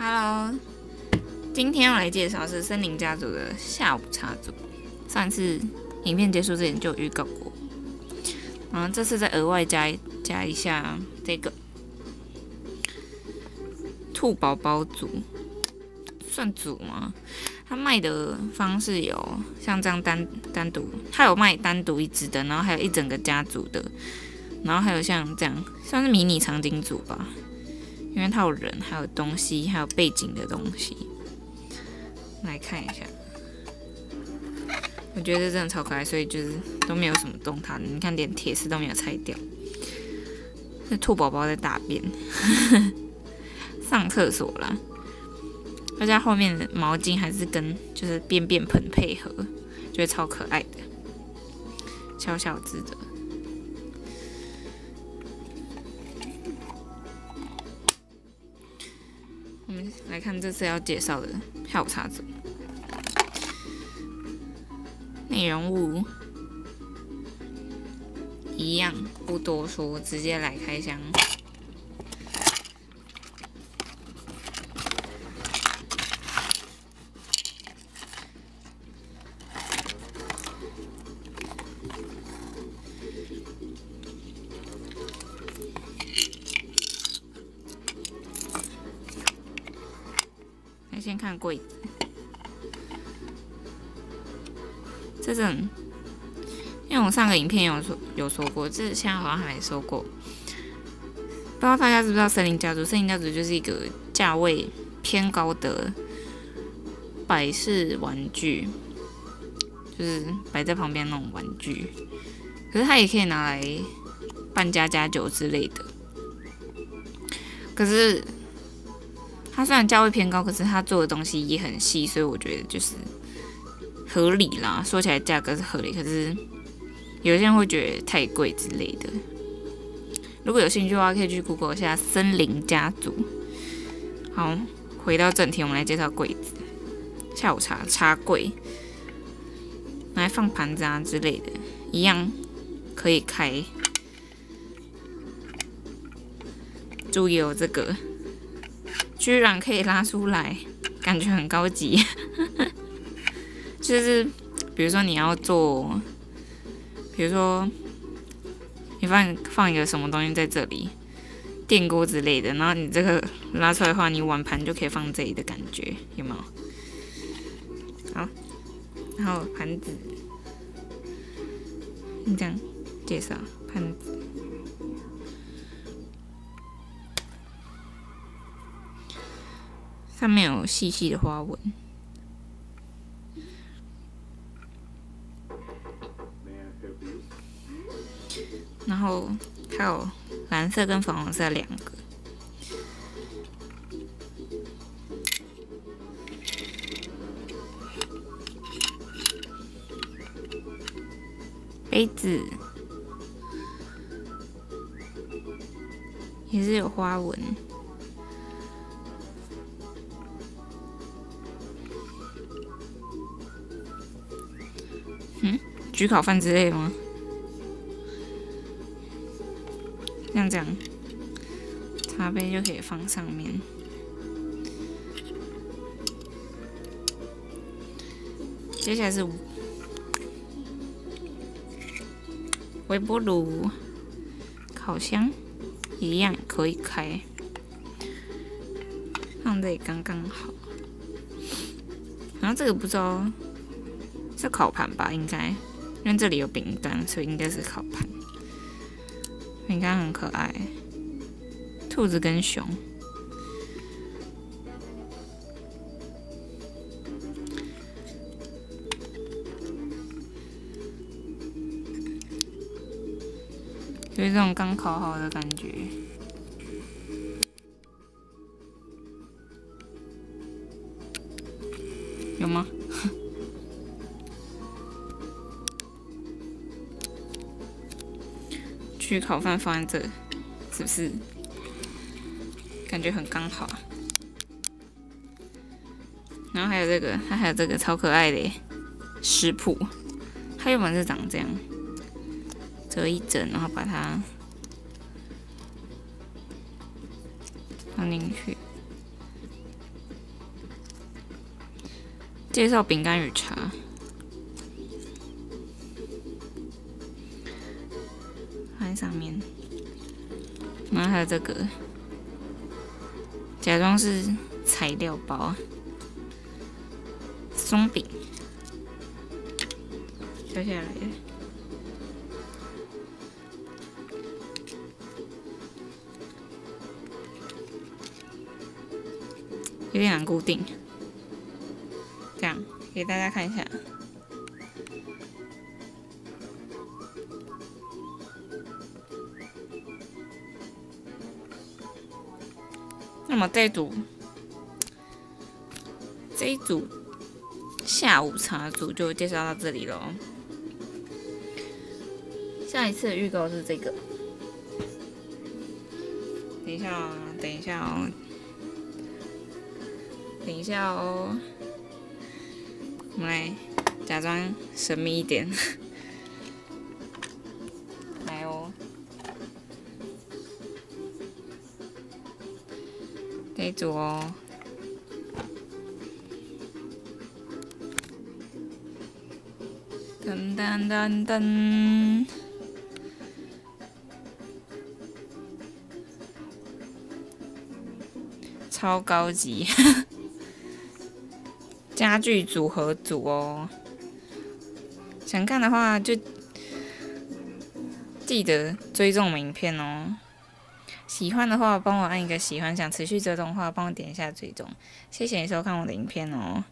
Hello， 今天要来介绍是森林家族的下午茶组。上次影片结束之前就有预告过，然后这次再额外加一下这个兔宝宝组，算组吗？它卖的方式有像这样单独，它有卖单独一只的，然后还有一整个家族的，然后还有像这样算是迷你场景组吧。因为它有人，还有东西，还有背景的东西，来看一下。我觉得这真的超可爱，所以就是都没有什么动它的，你看连铁丝都没有拆掉。这兔宝宝在大便，上厕所啦。而且后面的毛巾还是跟就是便便盆配合，觉得超可爱的，小小只的。我们来看这次要介绍的下午茶组，内容物一样不多说，直接来开箱。先看柜子，这种，因为我上个影片有说过，这现在好像还没说过。不知道大家知不知道森林家族？森林家族就是一个价位偏高的摆饰玩具，就是摆在旁边那种玩具。可是它也可以拿来办家酒之类的。可是它虽然价位偏高，可是它做的东西也很细，所以我觉得就是合理啦。说起来价格是合理，可是有些人会觉得太贵之类的。如果有兴趣的话，可以去 Google 一下森林家族。好，回到正题，我们来介绍柜子。下午茶柜，拿来放盘子啊之类的，一样可以开。注意哦，这个。居然可以拉出来，感觉很高级。就是比如说你要做，比如说你放一个什么东西在这里，电锅之类的，然后你这个拉出来的话，你碗盘就可以放这里的感觉，有没有？好，然后盘子，你这样介绍盘子。上面有细细的花纹，然后还有蓝色跟粉红色两个。杯子也是有花纹。焗烤饭之类的吗？像这样，茶杯就可以放上面。接下来是微波炉、烤箱，一样可以开，放这里刚刚好。然后这个不知道是烤盘吧，应该。因为这里有饼干，所以应该是烤盘。饼干很可爱，兔子跟熊。有一种刚烤好的感觉。有吗？焗烤饭放在这，是不是感觉很刚好啊？然后还有这个，它还有这个超可爱的耶食谱，它原本是长这样，折一整，然后把它放进去，介绍饼干与茶。放在上面，然后还有这个，假装是材料包，松饼掉下来了，有点难固定，这样给大家看一下。那么这一组下午茶组就介绍到这里咯。下一次的预告是这个，等一下哦，等一下哦，等一下哦，我们来假装神秘一点，来哦。这一组哦，噔噔噔噔，超高级，家具组合组哦。想看的话就记得追踪我们影片哦。喜欢的话，帮我按一个喜欢；想持续追踪的话，帮我点一下追踪。谢谢你收看我的影片哦。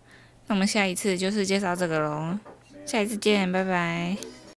那我们下一次就是介绍这个咯，下一次见，拜拜。